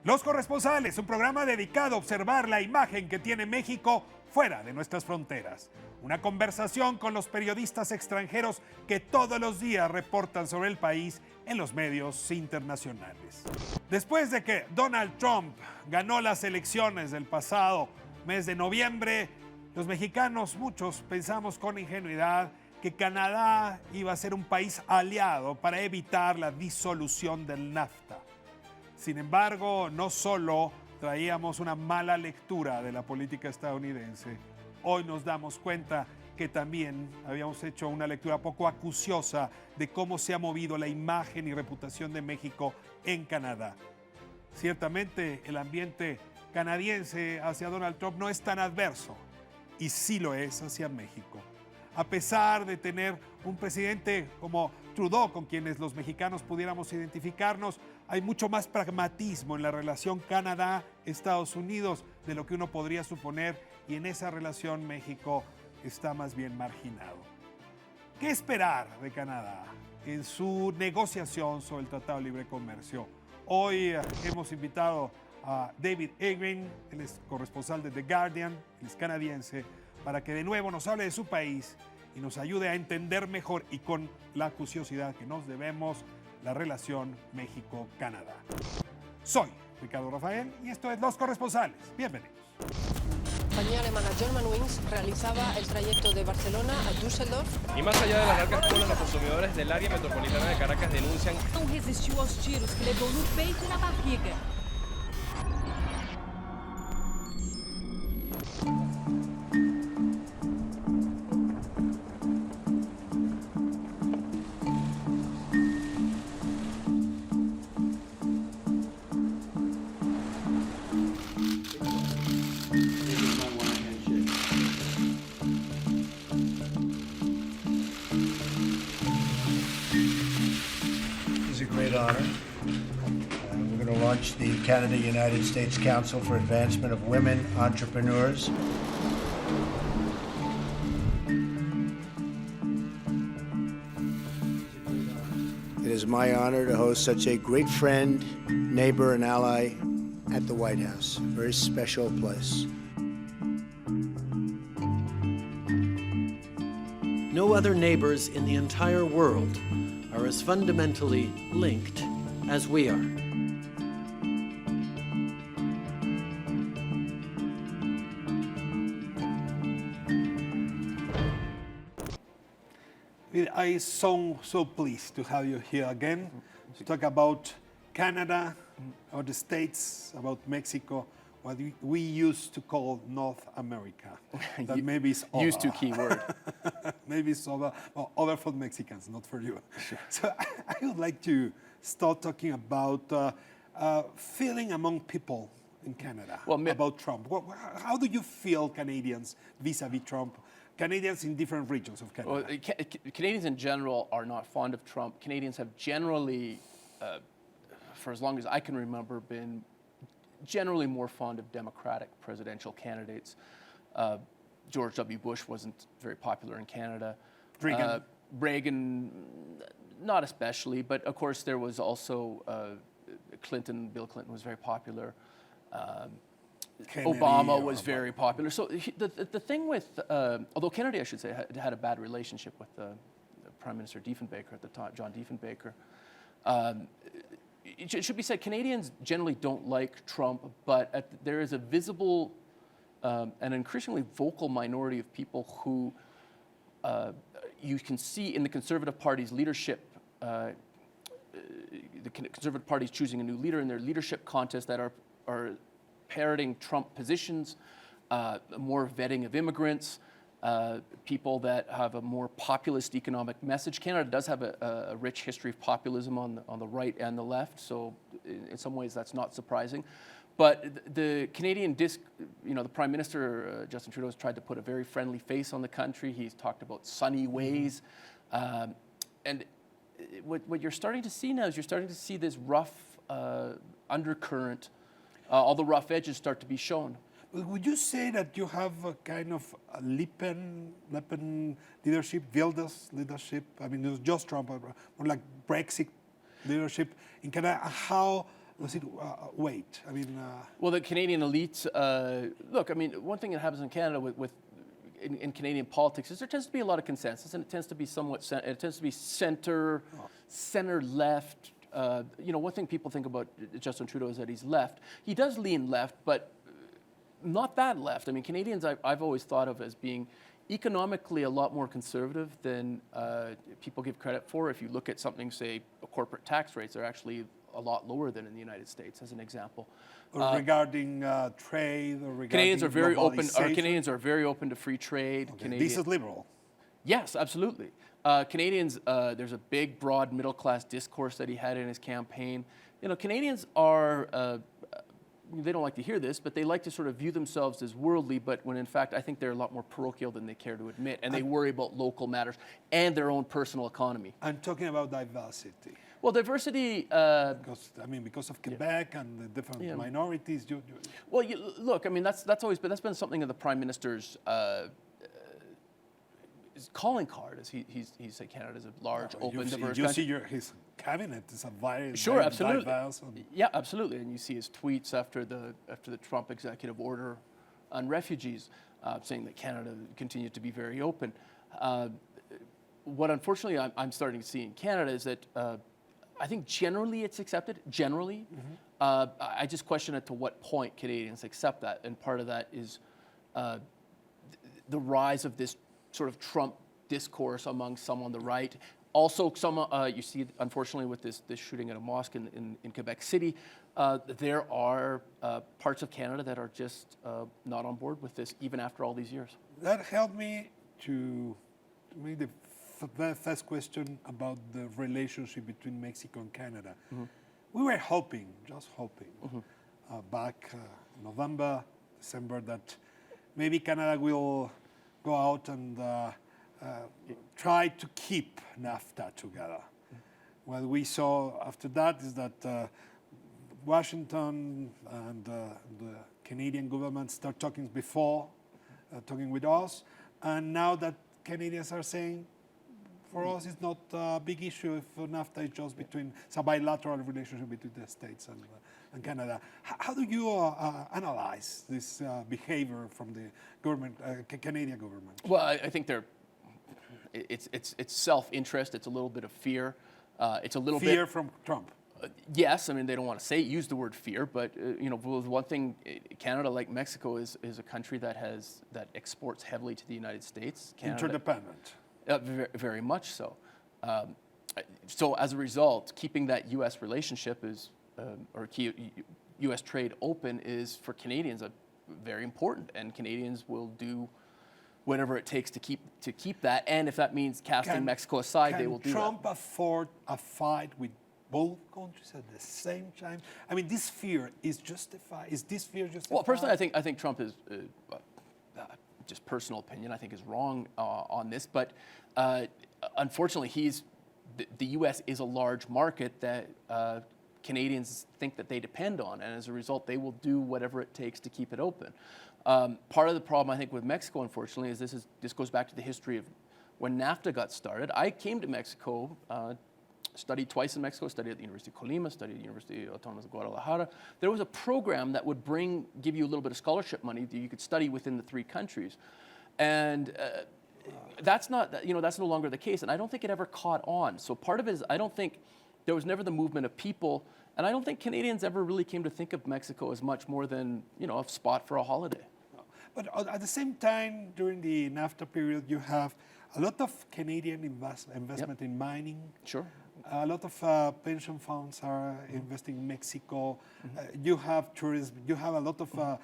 Los Corresponsales, un programa dedicado a observar la imagen que tiene México fuera de nuestras fronteras. Una conversación con los periodistas extranjeros que todos los días reportan sobre el país en los medios internacionales. Después de que Donald Trump ganó las elecciones del pasado mes de noviembre, los mexicanos, muchos, pensamos con ingenuidad que Canadá iba a ser un país aliado para evitar la disolución del NAFTA. Sin embargo, no solo traíamos una mala lectura de la política estadounidense, hoy nos damos cuenta que también habíamos hecho una lectura poco acuciosa de cómo se ha movido la imagen y reputación de México en Canadá. Ciertamente, el ambiente canadiense hacia Donald Trump no es tan adverso, y sí lo es hacia México. A pesar de tener un presidente como Trudeau, con quienes los mexicanos pudiéramos identificarnos, hay mucho más pragmatismo en la relación Canadá-Estados Unidos de lo que uno podría suponer, y en esa relación México está más bien marginado. ¿Qué esperar de Canadá en su negociación sobre el Tratado de Libre Comercio? Hoy hemos invitado a David Egrin, él es corresponsal de The Guardian, él es canadiense, para que de nuevo nos hable de su país y nos ayude a entender mejor y con la curiosidad que nos debemos la relación México-Canadá. Soy Ricardo Rafael y esto es Los Corresponsales. Bienvenidos. La compañía alemana Germanwings realizaba el trayecto de Barcelona a Düsseldorf. Y más allá de las largas colas, los consumidores del área metropolitana de Caracas denuncian Não resistiu aos tiros que levou no peito e na barriga. We're going to launch the Canada-United States Council for Advancement of Women Entrepreneurs. It is my honor to host such a great friend, neighbor, and ally at the White House. A very special place. No other neighbors in the entire world are as fundamentally linked as we are. I'm so pleased to have you here again to talk about Canada, about the States, about Mexico, what we used to call North America. That maybe is over. used to keyword. Maybe it's over. Well, over for the Mexicans, not for you. Sure. So I would like to start talking about feeling among people in Canada about Trump. How do you feel Canadians vis-a-vis Trump? Canadians in different regions of Canada. Well, Canadians in general are not fond of Trump. Canadians have generally, for as long as I can remember, been generally more fond of Democratic presidential candidates. George W. Bush wasn't very popular in Canada. Reagan? Reagan, not especially, but of course there was also Clinton. Bill Clinton was very popular. Kennedy, Obama was very popular. So the thing with, although Kennedy, I should say, had a bad relationship with Prime Minister Diefenbaker at the time, John Diefenbaker. It should be said, Canadians generally don't like Trump, but there is a visible and increasingly vocal minority of people who you can see in the Conservative Party's leadership. The Conservative Party is choosing a new leader in their leadership contest that are parroting Trump positions, more vetting of immigrants, people that have a more populist economic message. Canada does have a rich history of populism on the right and the left, so in some ways that's not surprising. But the Canadian the Prime Minister, Justin Trudeau, has tried to put a very friendly face on the country. He's talked about sunny ways. And what you're starting to see now is you're starting to see this rough undercurrent. All the rough edges start to be shown. Would you say that you have a kind of a Lippen leadership, Wilders leadership? I mean, it was just Trump, more like Brexit leadership in Canada. How Was it weight? I mean, Well, the Canadian elites, look, I mean, one thing that happens in Canada in Canadian politics is there tends to be a lot of consensus, and it tends to be center left. One thing people think about Justin Trudeau is that he's left. He does lean left, but not that left. I mean, Canadians I've always thought of as being economically a lot more conservative than people give credit for. If you look at something, say, corporate tax rates are actually a lot lower than in the United States, as an example. regarding trade or regarding Canadians are very open. globalization? Canadians are very open to free trade. Okay. This is liberal. Yes, absolutely. Canadians, there's a big, broad, middle-class discourse that he had in his campaign. Canadians are, they don't like to hear this, but they like to sort of view themselves as worldly, but when in fact I think they're a lot more parochial than they care to admit, and they worry about local matters and their own personal economy. I'm talking about diversity. Well, diversity... because of Quebec and the different minorities. Well, look, I mean, that's been something of the Prime Minister's his calling card. Is he said Canada's a large, open, diverse country. You see his cabinet is a very absolutely. diverse. Yeah, absolutely. And you see his tweets after the Trump executive order on refugees, saying that Canada continues to be very open. What unfortunately I'm starting to see in Canada is that I think generally it's accepted. Generally, I just question it to what point Canadians accept that, and part of that is the rise of this sort of Trump discourse among some on the right. Also, some you see, unfortunately, with this shooting at a mosque in Quebec City, there are parts of Canada that are just not on board with this, even after all these years. That helped me to make the first question about the relationship between Mexico and Canada. We were hoping, back November, December, that maybe Canada will go out and try to keep NAFTA together. What we saw after that is that Washington and the Canadian government start talking talking with us, and now that Canadians are saying, for us, it's not a big issue if NAFTA is just it's a bilateral relationship between the States and Canada. How do you analyze this behavior from the government, Canadian government? Well, I think it's self-interest. It's a little bit of fear. It's a little fear from Trump. Yes, I mean they don't want to use the word fear, but one thing, Canada, like Mexico, is a country that exports heavily to the United States. Canada, interdependent. Very, very much so. So as a result, keeping that U.S. relationship U.S. trade open is for Canadians very important, and Canadians will do whatever it takes to keep that. And if that means casting Mexico aside, they will do that. Can Trump afford a fight with both countries at the same time? I mean, this fear is justified. Is this fear justified? Well, personally, I think Trump is. Just personal opinion, I think is wrong on this, but unfortunately, the U.S. is a large market that Canadians think that they depend on, and as a result, they will do whatever it takes to keep it open. Part of the problem, I think, with Mexico, unfortunately, is this goes back to the history of when NAFTA got started. I came to Mexico. Studied twice in Mexico, studied at the University of Colima, studied at the University Autonomous of Guadalajara. There was a program that would give you a little bit of scholarship money that you could study within the three countries. And that's no longer the case, and I don't think it ever caught on. So part of it is I don't think there was never the movement of people, and I don't think Canadians ever really came to think of Mexico as much more than, a spot for a holiday. But at the same time, during the NAFTA period, you have a lot of Canadian investment in mining. Sure. A lot of pension funds are investing in Mexico. You have tourism. You have a lot of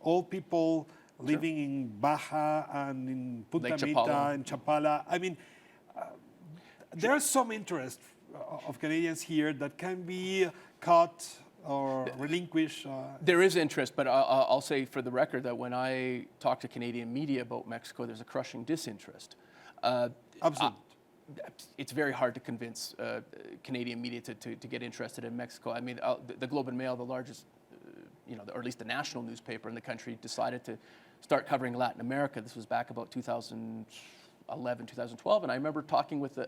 old people living in Baja and in Punta Mita and Chapala. I mean, there's some interest of Canadians here that can be cut or relinquished. There is interest, but I'll say for the record that when I talk to Canadian media about Mexico, there's a crushing disinterest. Absolutely. It's very hard to convince Canadian media to get interested in Mexico. I mean, the Globe and Mail, the largest, or at least the national newspaper in the country, decided to start covering Latin America. This was back about 2000, 2012, and I remember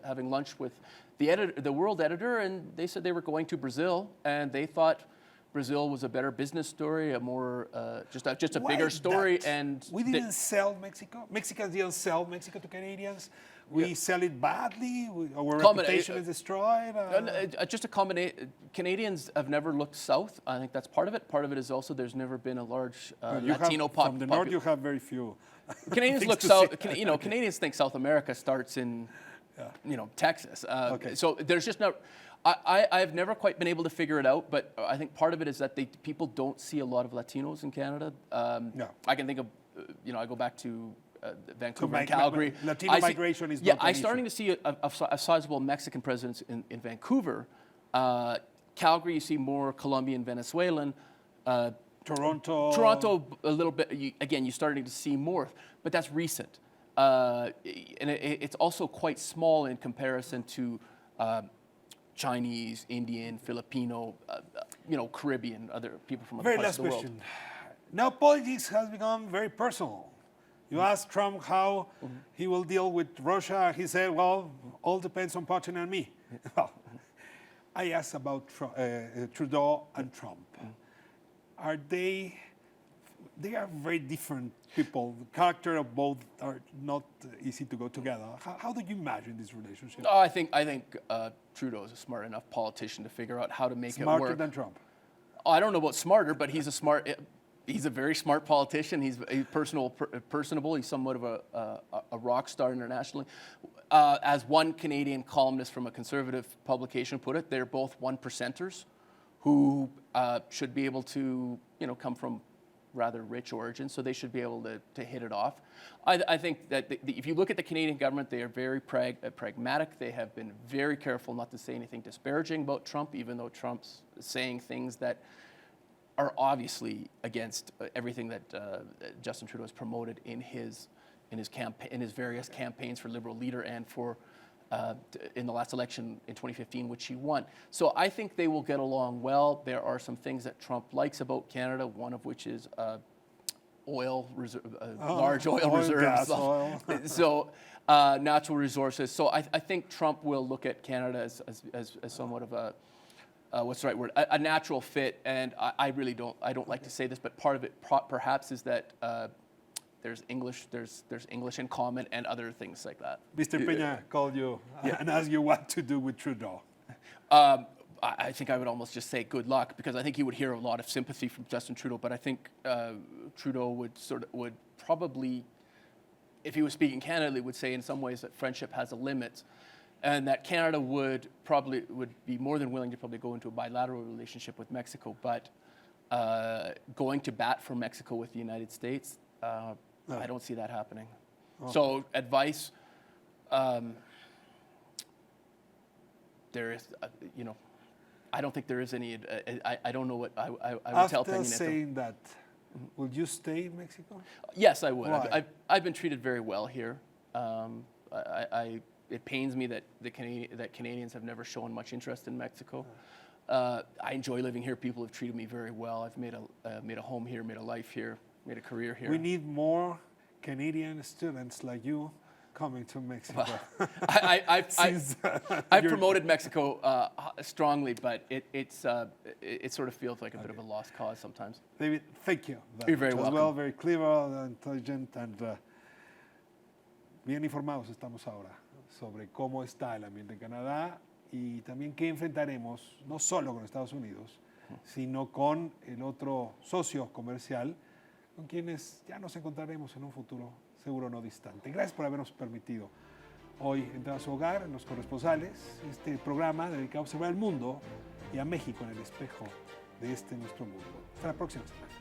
having lunch with the world editor, and they said they were going to Brazil, and they thought Brazil was a better business story, a more just a Why bigger is story, that? and We didn't sell Mexico. Mexicans didn't sell Mexico to Canadians. We sell it badly. Our reputation is destroyed. Just a combination. Canadians have never looked south. I think that's part of it. Part of it is also there's never been a large Latino From the north, you have very few. Canadians look south. Canadians think South America starts in, Texas. Okay. So there's just no. I've never quite been able to figure it out, but I think part of it is that people don't see a lot of Latinos in Canada. I can think of, I go back to Vancouver and Calgary. Latino migration is not an I'm issue. starting to see a sizable Mexican presence in Vancouver. Calgary, you see more Colombian, Venezuelan. Toronto, a little bit. You're starting to see more, but that's recent. And it's also quite small in comparison to Chinese, Indian, Filipino, Caribbean, other people from other Very parts last of the world. question. Now politics has become very personal. You asked Trump how he will deal with Russia. He said, well, all depends on Putin and me. Well, I asked about Trudeau and Trump. They are very different people. The character of both are not easy to go together. How do you imagine this relationship? I think Trudeau is a smart enough politician to figure out how to make it work. Smarter than Trump. I don't know about smarter, but he's a very smart politician. He's personable. He's somewhat of a rock star internationally. As one Canadian columnist from a conservative publication put it, they're both one-percenters who should be able to, come from rather rich origins, so they should be able to hit it off. I think that if you look at the Canadian government, they are very pragmatic. They have been very careful not to say anything disparaging about Trump, even though Trump's saying things that are obviously against everything that Justin Trudeau has promoted in his various campaigns for Liberal leader and for in the last election in 2015, which he won. So I think they will get along well. There are some things that Trump likes about Canada, one of which is large oil reserves. Gas, oil. So natural resources. So I think Trump will look at Canada as somewhat of a what's the right word? A natural fit, and I don't like to say this, but part of it perhaps is that there's English in common and other things like that. Mr. Peña called you and asked you what to do with Trudeau. I think I would almost just say good luck, because I think he would hear a lot of sympathy from Justin Trudeau, but I think Trudeau would probably, if he was speaking candidly, would say in some ways that friendship has a limit, and that Canada would be more than willing to probably go into a bilateral relationship with Mexico, but going to bat for Mexico with the United States, I don't see that happening. Okay. So advice, there is, I don't think there is any. I don't know what I would tell Peña Nieto. After saying that, will you stay in Mexico? Yes, I would. Why? I've been treated very well here. It pains me that Canadians have never shown much interest in Mexico. I enjoy living here. People have treated me very well. I've made a home here, made a life here, made a career here. We need more Canadian students like you coming to Mexico. Well, I've promoted Mexico strongly, but it sort of feels like a bit of a lost cause sometimes. David, thank you. You're very welcome. Well, very clever, intelligent, and bien informados estamos ahora sobre cómo está el ambiente en Canadá y también qué enfrentaremos, no solo con Estados Unidos, sino con el otro socio comercial, con quienes ya nos encontraremos en un futuro seguro no distante. Gracias por habernos permitido hoy entrar a su hogar, en los corresponsales, este programa dedicado a observar el mundo y a México en el espejo de este nuestro mundo. Hasta la próxima semana.